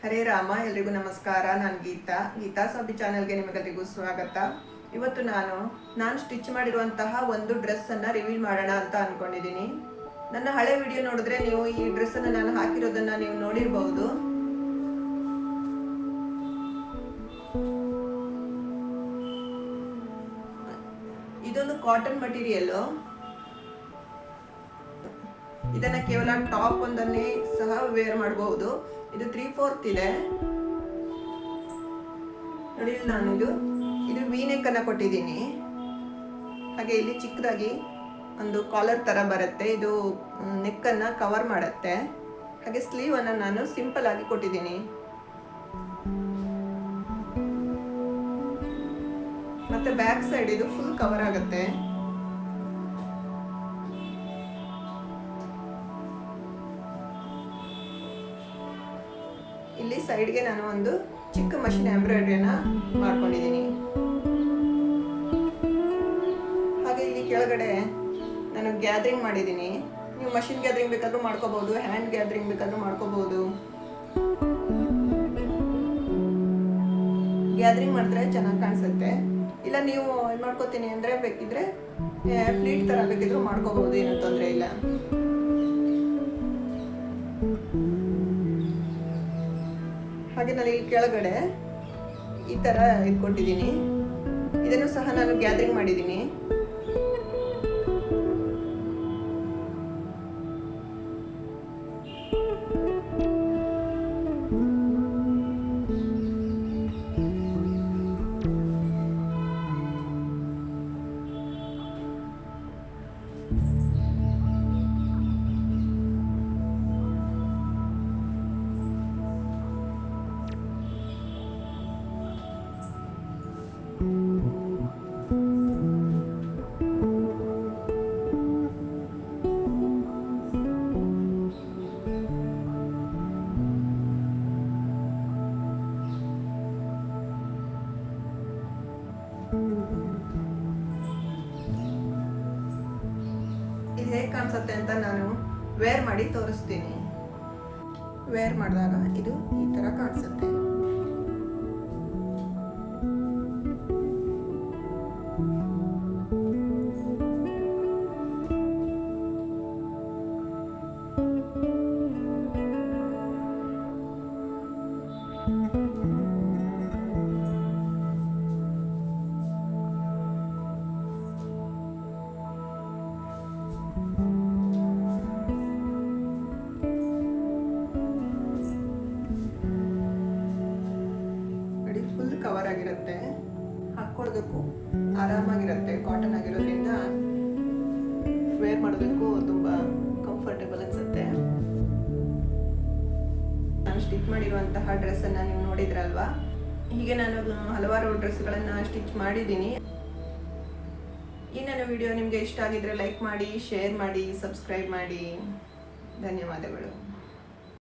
ಹರೇ ರಾಮ. ಎಲ್ರಿಗೂ ನಮಸ್ಕಾರ. ನಾನು ಗೀತಾ ಸಾಬಿ ಚಾನೆಲ್ಗೆ ನಿಮಗೆಲ್ಲರಿಗೂ ಸ್ವಾಗತ. ಇವತ್ತು ನಾನು ಸ್ಟಿಚ್ ಮಾಡಿರುವಂತಹ ಒಂದು ಡ್ರೆಸ್ಸನ್ನು ರಿವೀಲ್ ಮಾಡೋಣ ಅಂತ ಅಂದ್ಕೊಂಡಿದ್ದೀನಿ. ನನ್ನ ಹಳೆ ವಿಡಿಯೋ ನೋಡಿದ್ರೆ ನೀವು ಈ ಡ್ರೆಸ್ಸನ್ನು ನಾನು ಹಾಕಿರೋದನ್ನು ನೀವು ನೋಡಿರಬಹುದು. ಇದೊಂದು ಕಾಟನ್ ಮಟೀರಿಯಲ್ಲು. ಇದನ್ನ ಕೇವಲ ಟಾಪ್ ಒಂದನ್ನೇ ಸಹ ವೇರ್ ಮಾಡಬಹುದು. ಇದು 3/4 ಇದೆ ನೋಡಿ. ನಾನು ಇದು ವಿ ನೆಕ್ ಅನ್ನ ಕೊಟ್ಟಿದ್ದೀನಿ. ಹಾಗೆ ಇಲ್ಲಿ ಚಿಕ್ಕದಾಗಿ ಒಂದು ಕಾಲರ್ ತರ ಬರುತ್ತೆ. ಇದು ನೆಕ್ ಅನ್ನ ಕವರ್ ಮಾಡುತ್ತೆ. ಹಾಗೆ ಸ್ಲೀವ್ ಅನ್ನ ನಾನು ಸಿಂಪಲ್ ಆಗಿ ಕೊಟ್ಟಿದ್ದೀನಿ. ಮತ್ತೆ ಬ್ಯಾಕ್ ಸೈಡ್ ಇದು ಫುಲ್ ಕವರ್ ಆಗುತ್ತೆ. ಇಲ್ಲಿ ಸೈಡ್ಗೆ ನಾನು ಒಂದು ಚಿಕ್ಕ ಮಷಿನ್ ಎಂಬ್ರಾಯ್ಡ್ರಿನ ಮಾಡ್ಕೊಂಡಿದ್ದೀನಿ. ಹಾಗೆ ಇಲ್ಲಿ ಕೆಳಗಡೆ ನಾನು ಗ್ಯಾದರಿಂಗ್ ಮಾಡಿದ್ದೀನಿ. ನೀವು ಮಷಿನ್ ಗ್ಯಾದರಿಂಗ್ ಬೇಕಾದ್ರೂ ಮಾಡ್ಕೋಬಹುದು, ಹ್ಯಾಂಡ್ ಗ್ಯಾದರಿಂಗ್ ಬೇಕಾದ್ರೂ ಮಾಡ್ಕೋಬಹುದು. ಗ್ಯಾದರಿಂಗ್ ಮಾಡಿದ್ರೆ ಚೆನ್ನಾಗಿ ಕಾಣಿಸುತ್ತೆ. ಇಲ್ಲ ನೀವು ಏನು ಮಾಡ್ಕೋತೀನಿ ಅಂದರೆ ಬೇಕಿದ್ರೆ ಪ್ಲೀಟ್ ಥರ ಬೇಕಿದ್ರೂ ಮಾಡ್ಕೋಬಹುದು, ಏನೂ ತೊಂದರೆ ಇಲ್ಲ. ಹಾಗೆ ನಾನು ಇಲ್ಲಿ ಕೆಳಗಡೆ ಈ ಥರ ಇಟ್ಕೊಟ್ಟಿದ್ದೀನಿ. ಇದನ್ನು ಸಹ ನಾನು ಗ್ಯಾದರಿಂಗ್ ಮಾಡಿದ್ದೀನಿ. ಇದು ಹೇಗೆ ಕಾಣಿಸುತ್ತೆ ಅಂತ ನಾನು ವೇರ್ ಮಾಡಿ ತೋರಿಸ್ತೀನಿ. ವೇರ್ ಮಾಡಿದಾಗ ಇದು ಈ ತರ ಕಾಣಿಸುತ್ತೆ. ಫುಲ್ ಕವರ್ ಆಗಿರುತ್ತೆ. ಹಾಕೊಳ್ಳೋದಕ್ಕೂ ಆರಾಮಾಗಿರುತ್ತೆ. ಕಾಟನ್ ಆಗಿರೋದ್ರಿಂದ ವೇರ್ ಮಾಡೋದಕ್ಕೂ ತುಂಬಾ ಕಂಫರ್ಟೇಬಲ್ ಅನ್ಸುತ್ತೆ. ನಾನು ಸ್ಟಿಚ್ ಮಾಡಿರುವಂತಹ ಡ್ರೆಸ್ ಅನ್ನ ನೀವು ನೋಡಿದ್ರಲ್ವಾ. ಹೀಗೆ ನಾನು ಹಲವಾರು ಡ್ರೆಸ್ಗಳನ್ನು ಸ್ಟಿಚ್ ಮಾಡಿದ್ದೀನಿ. ಈ ನನ್ನ ವಿಡಿಯೋ ನಿಮಗೆ ಇಷ್ಟ ಆಗಿದ್ರೆ ಲೈಕ್ ಮಾಡಿ, ಶೇರ್ ಮಾಡಿ, ಸಬ್ಸ್ಕ್ರೈಬ್ ಮಾಡಿ. ಧನ್ಯವಾದಗಳು.